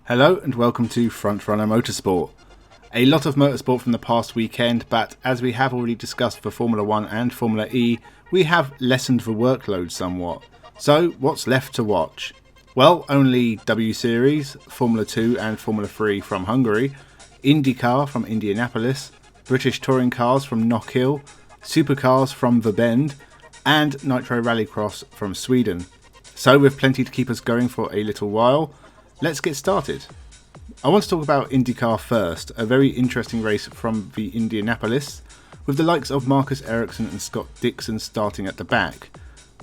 Hello and welcome to Frontrunner Motorsport. A lot of motorsport from the past weekend, but as we have already discussed for Formula 1 and Formula E, we have lessened the workload somewhat. So what's left to watch? Well, only W Series, Formula 2 and Formula 3 from Hungary, Indycar from Indianapolis, British touring cars from Knock Hill, supercars from The Bend, and Nitro Rallycross from Sweden. So with plenty to keep us going for a little while, let's get started. I want to talk about IndyCar first, a very interesting race from the Indianapolis, with the likes of Marcus Ericsson and Scott Dixon starting at the back.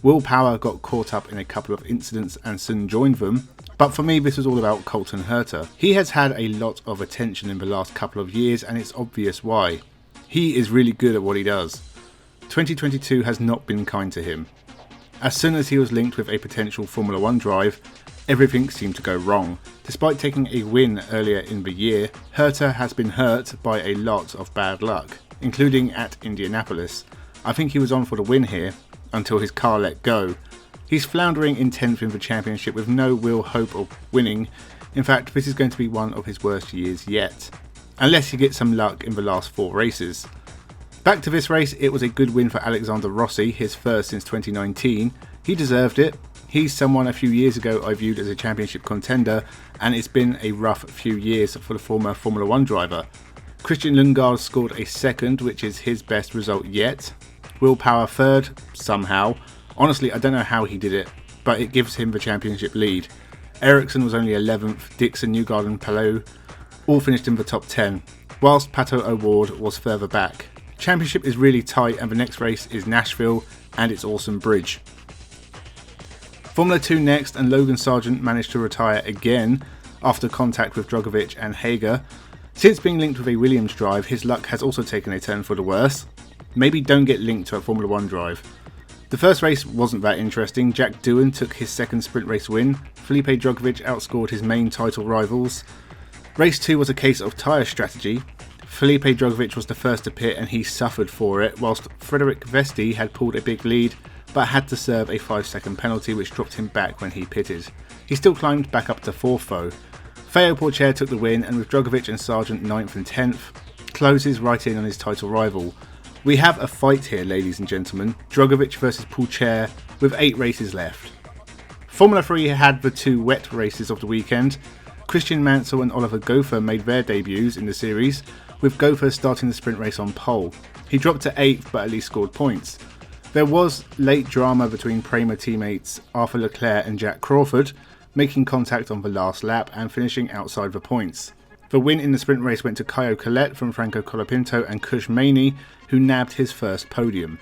Will Power got caught up in a couple of incidents and soon joined them, but for me this was all about Colton Herta. He has had a lot of attention in the last couple of years and it's obvious why. He is really good at what he does. 2022 has not been kind to him. As soon as he was linked with a potential Formula 1 drive, everything seemed to go wrong. Despite taking a win earlier in the year, Herta has been hurt by a lot of bad luck, including at Indianapolis. I think he was on for the win here, until his car let go. He's floundering in 10th in the championship with no real hope of winning. In fact, this is going to be one of his worst years yet, unless he gets some luck in the last 4 races. Back to this race, it was a good win for Alexander Rossi, his first since 2019. He deserved it. He's someone a few years ago I viewed as a championship contender, and it's been a rough few years for the former Formula 1 driver. Christian Lundgaard scored a second, which is his best result yet. Will Power third, somehow. Honestly, I don't know how he did it, but it gives him the championship lead. Ericsson was only 11th, Dixon, Newgarden and Palou all finished in the top 10, whilst Pato O'Ward was further back. Championship is really tight and the next race is Nashville and its awesome bridge. Formula 2 next, and Logan Sargent managed to retire again after contact with Drogovic and Hager. Since being linked with a Williams drive, his luck has also taken a turn for the worse. Maybe don't get linked to a Formula 1 drive. The first race wasn't that interesting. Jack Doohan took his second sprint race win. Felipe Drogovic outscored his main title rivals. Race 2 was a case of tyre strategy. Felipe Drogovic was the first to pit and he suffered for it, whilst Frederic Vesti had pulled a big lead but had to serve a 5-second penalty which dropped him back when he pitted. He still climbed back up to 4th though. Theo Pourchaire took the win, and with Drogovic and Sargent 9th and 10th, closes right in on his title rival. We have a fight here, ladies and gentlemen. Drogovic versus Pourchaire with 8 races left. Formula 3 had the 2 wet races of the weekend. Christian Mansell and Oliver Gopher made their debuts in the series, with Gopher starting the sprint race on pole. He dropped to 8th but at least scored points. There was late drama between Prema teammates Arthur Leclerc and Jack Crawford, making contact on the last lap and finishing outside the points. The win in the sprint race went to Caio Collet from Franco Colapinto and Kush Maney, who nabbed his first podium.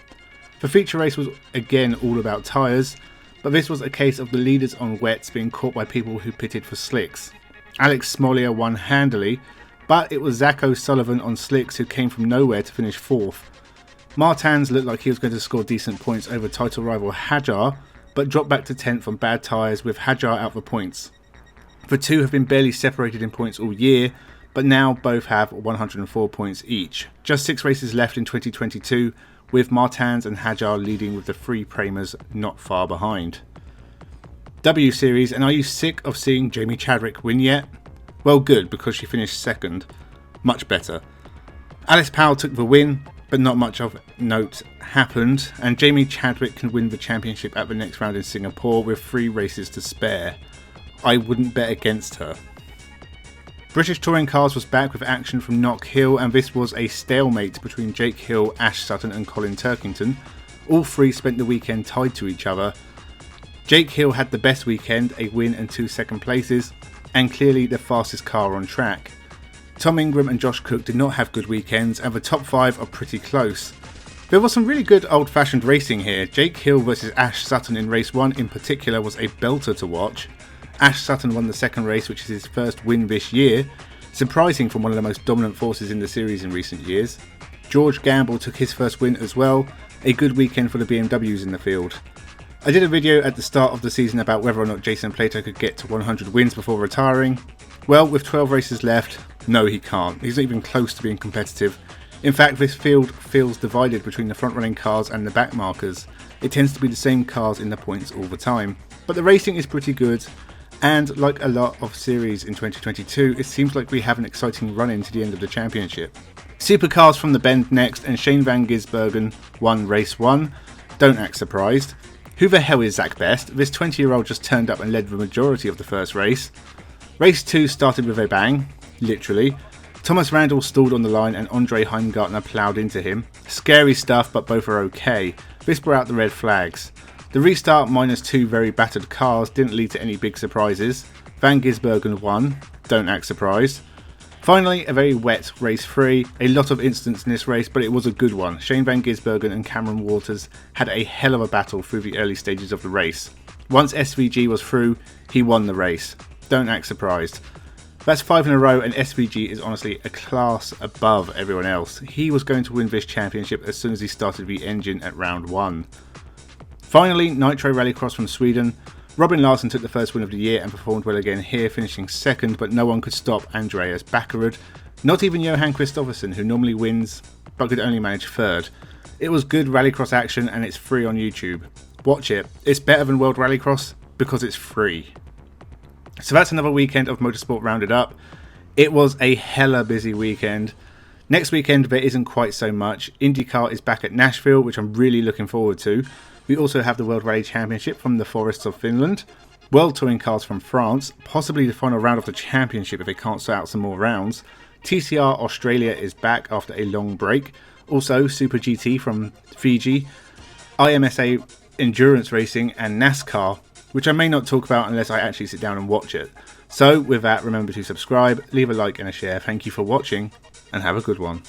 The feature race was again all about tyres, but this was a case of the leaders on wets being caught by people who pitted for slicks. Alex Smolia won handily, but it was Zach O'Sullivan on slicks who came from nowhere to finish 4th. Martins looked like he was going to score decent points over title rival Hadjar, but dropped back to 10th on bad tyres with Hadjar out the points. The two have been barely separated in points all year, but now both have 104 points each. Just 6 races left in 2022, with Martins and Hadjar leading with the 3 Premas not far behind. W Series, and are you sick of seeing Jamie Chadwick win yet? Well, good, because she finished 2nd. Much better. Alice Powell took the win, but not much of note happened, and Jamie Chadwick can win the championship at the next round in Singapore with 3 races to spare. I wouldn't bet against her. British Touring Cars was back with action from Knock Hill, and this was a stalemate between Jake Hill, Ash Sutton and Colin Turkington. All 3 spent the weekend tied to each other. Jake Hill had the best weekend, a win and 2 second places, and clearly the fastest car on track. Tom Ingram and Josh Cook did not have good weekends, and the top 5 are pretty close. There was some really good old-fashioned racing here. Jake Hill versus Ash Sutton in race 1 in particular was a belter to watch. Ash Sutton won the second race, which is his first win this year, surprising from one of the most dominant forces in the series in recent years. George Gamble took his first win as well, a good weekend for the BMWs in the field. I did a video at the start of the season about whether or not Jason Plato could get to 100 wins before retiring. Well, with 12 races left, no he can't. He's not even close to being competitive. In fact, this field feels divided between the front-running cars and the back markers. It tends to be the same cars in the points all the time. But the racing is pretty good, And like a lot of series in 2022, it seems like we have an exciting run into the end of the championship. Supercars from the Bend next, and Shane van Gisbergen won race 1. Don't act surprised. Who the hell is Zach Best? This 20-year-old just turned up and led the majority of the first race. Race 2 started with a bang, literally. Thomas Randall stalled on the line and Andre Heimgartner ploughed into him. Scary stuff, but both are okay. This brought out the red flags. The restart minus 2 very battered cars didn't lead to any big surprises. Van Gisbergen won. Don't act surprised. Finally, a very wet race 3. A lot of incidents in this race, but it was a good one. Shane van Gisbergen and Cameron Waters had a hell of a battle through the early stages of the race. Once SVG was through, he won the race. Don't act surprised. That's 5 in a row, and SVG is honestly a class above everyone else. He was going to win this championship as soon as he started the engine at round 1. Finally, Nitro Rallycross from Sweden. Robin Larsson took the first win of the year and performed well again here, finishing second, but no one could stop Andreas Backerud. Not even Johan Kristoffersen, who normally wins, but could only manage third. It was good Rallycross action, and it's free on YouTube. Watch it. It's better than World Rallycross because it's free. So that's another weekend of motorsport rounded up. It was a hella busy weekend. Next weekend there isn't quite so much. Indycar is back at Nashville, which I'm really looking forward to. We also have the World Rally Championship from the forests of Finland, World Touring Cars from France, possibly the final round of the championship if they can't sort out some more rounds. TCR Australia is back after a long break. Also Super GT from Fiji, IMSA Endurance Racing and NASCAR, which I may not talk about unless I actually sit down and watch it. So with that, remember to subscribe, leave a like and a share. Thank you for watching, and have a good one.